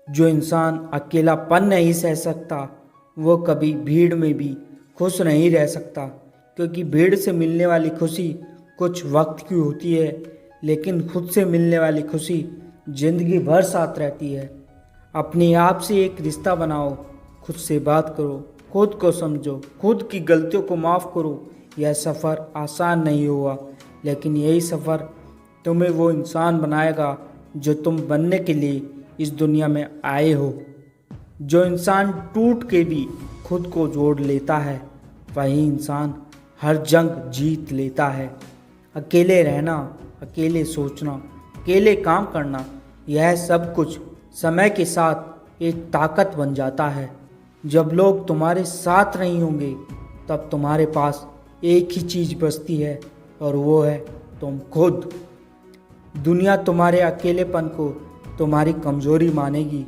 जो इंसान अकेलापन नहीं सह सकता वो कभी भीड़ में भी खुश नहीं रह सकता, क्योंकि भीड़ से मिलने वाली खुशी कुछ वक्त की होती है, लेकिन खुद से मिलने वाली खुशी जिंदगी भर साथ रहती है। अपने आप से एक रिश्ता बनाओ, खुद से बात करो, खुद को समझो, खुद की गलतियों को माफ़ करो। यह सफ़र आसान नहीं हुआ, लेकिन यही सफ़र तुम्हें वो इंसान बनाएगा जो तुम बनने के लिए इस दुनिया में आए हो। जो इंसान टूट के भी खुद को जोड़ लेता है, वही इंसान हर जंग जीत लेता है। अकेले रहना, अकेले सोचना, अकेले काम करना, यह सब कुछ समय के साथ एक ताकत बन जाता है। जब लोग तुम्हारे साथ नहीं होंगे, तब तुम्हारे पास एक ही चीज़ बचती है, और वो है तुम खुद। दुनिया तुम्हारे अकेलेपन को तुम्हारी कमज़ोरी मानेगी,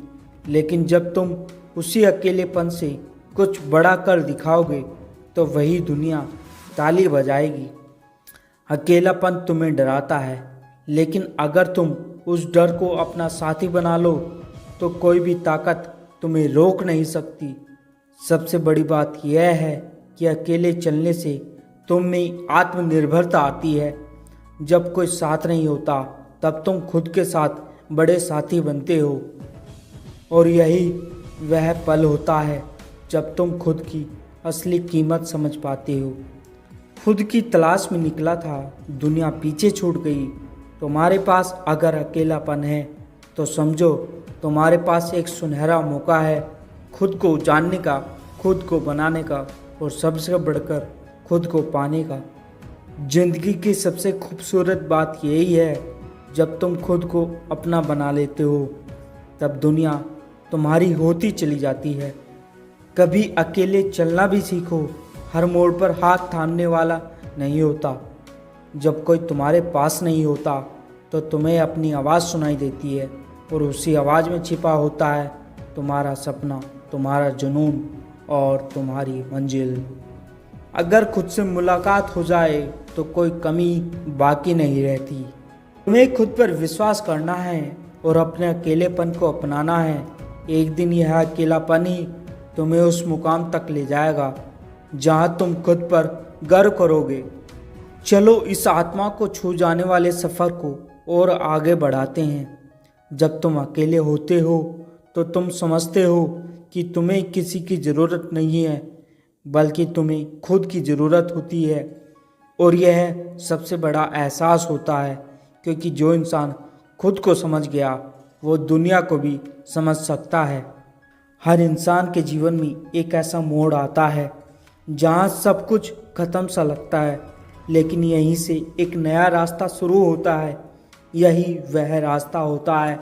लेकिन जब तुम उसी अकेलेपन से कुछ बड़ा कर दिखाओगे, तो वही दुनिया ताली बजाएगी। अकेलापन तुम्हें डराता है, लेकिन अगर तुम उस डर को अपना साथी बना लो, तो कोई भी ताकत तुम्हें रोक नहीं सकती। सबसे बड़ी बात यह है कि अकेले चलने से तुम में आत्मनिर्भरता आती है। जब कोई साथ नहीं होता, तब तुम खुद के साथ बड़े साथी बनते हो, और यही वह पल होता है जब तुम खुद की असली कीमत समझ पाते हो। खुद की तलाश में निकला था, दुनिया पीछे छूट गई। तुम्हारे पास अगर अकेलापन है, तो समझो तुम्हारे पास एक सुनहरा मौका है, खुद को जानने का, खुद को बनाने का, और सबसे बढ़कर खुद को पाने का। जिंदगी की सबसे खूबसूरत बात यही है, जब तुम खुद को अपना बना लेते हो, तब दुनिया तुम्हारी होती चली जाती है। कभी अकेले चलना भी सीखो, हर मोड़ पर हाथ थामने वाला नहीं होता। जब कोई तुम्हारे पास नहीं होता, तो तुम्हें अपनी आवाज़ सुनाई देती है, और उसी आवाज़ में छिपा होता है तुम्हारा सपना, तुम्हारा जुनून और तुम्हारी मंजिल। अगर खुद से मुलाकात हो जाए, तो कोई कमी बाकी नहीं रहती। तुम्हें खुद पर विश्वास करना है और अपने अकेलेपन को अपनाना है। एक दिन यह अकेलापन ही तुम्हें उस मुकाम तक ले जाएगा जहां तुम खुद पर गर्व करोगे। चलो इस आत्मा को छू जाने वाले सफ़र को और आगे बढ़ाते हैं। जब तुम अकेले होते हो, तो तुम समझते हो कि तुम्हें किसी की ज़रूरत नहीं है, बल्कि तुम्हें खुद की ज़रूरत होती है। और यह सबसे बड़ा एहसास होता है, क्योंकि जो इंसान खुद को समझ गया, वो दुनिया को भी समझ सकता है। हर इंसान के जीवन में एक ऐसा मोड़ आता है जहाँ सब कुछ ख़त्म सा लगता है, लेकिन यहीं से एक नया रास्ता शुरू होता है। यही वह रास्ता होता है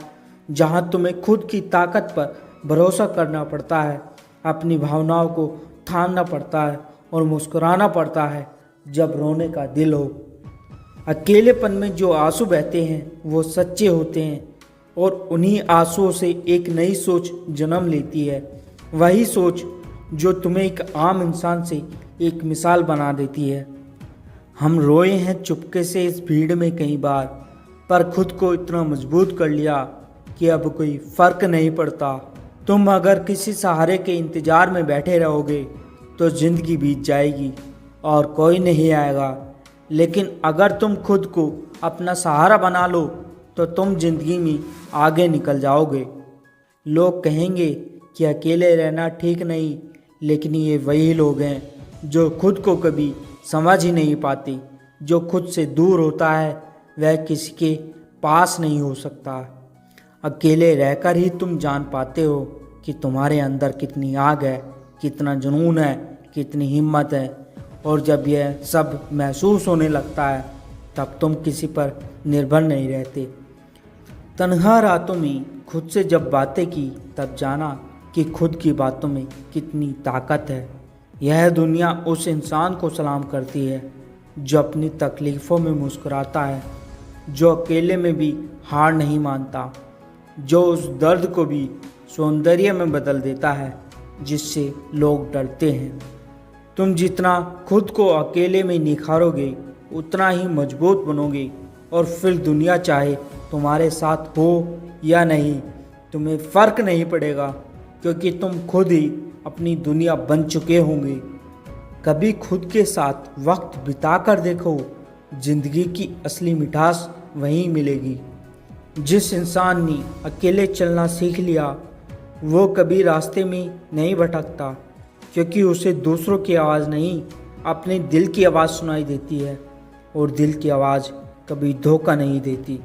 जहाँ तुम्हें खुद की ताकत पर भरोसा करना पड़ता है, अपनी भावनाओं को थामना पड़ता है, और मुस्कुराना पड़ता है जब रोने का दिल हो। अकेलेपन में जो आंसू बहते हैं, वो सच्चे होते हैं, और उन्हीं आंसुओं से एक नई सोच जन्म लेती है। वही सोच जो तुम्हें एक आम इंसान से एक मिसाल बना देती है। हम रोए हैं चुपके से इस भीड़ में कई बार, पर खुद को इतना मजबूत कर लिया कि अब कोई फ़र्क नहीं पड़ता। तुम अगर किसी सहारे के इंतज़ार में बैठे रहोगे, तो ज़िंदगी बीत जाएगी और कोई नहीं आएगा। लेकिन अगर तुम खुद को अपना सहारा बना लो, तो तुम ज़िंदगी में आगे निकल जाओगे। लोग कहेंगे कि अकेले रहना ठीक नहीं, लेकिन ये वही लोग हैं जो खुद को कभी समझ ही नहीं पाते। जो खुद से दूर होता है, वह किसी के पास नहीं हो सकता। अकेले रहकर ही तुम जान पाते हो कि तुम्हारे अंदर कितनी आग है, कितना जुनून है, कितनी हिम्मत है। और जब यह सब महसूस होने लगता है, तब तुम किसी पर निर्भर नहीं रहते। तन्हा रातों में खुद से जब बातें की, तब जाना कि खुद की बातों में कितनी ताकत है। यह दुनिया उस इंसान को सलाम करती है जो अपनी तकलीफ़ों में मुस्कुराता है, जो अकेले में भी हार नहीं मानता, जो उस दर्द को भी सौंदर्य में बदल देता है जिससे लोग डरते हैं। तुम जितना खुद को अकेले में निखारोगे, उतना ही मजबूत बनोगे, और फिर दुनिया चाहे तुम्हारे साथ हो या नहीं, तुम्हें फ़र्क नहीं पड़ेगा, क्योंकि तुम खुद ही अपनी दुनिया बन चुके होंगे। कभी खुद के साथ वक्त बिता कर देखो, जिंदगी की असली मिठास वहीं मिलेगी। जिस इंसान ने अकेले चलना सीख लिया, वो कभी रास्ते में नहीं भटकता, क्योंकि उसे दूसरों की आवाज़ नहीं, अपने दिल की आवाज़ सुनाई देती है, और दिल की आवाज़ कभी धोखा नहीं देती।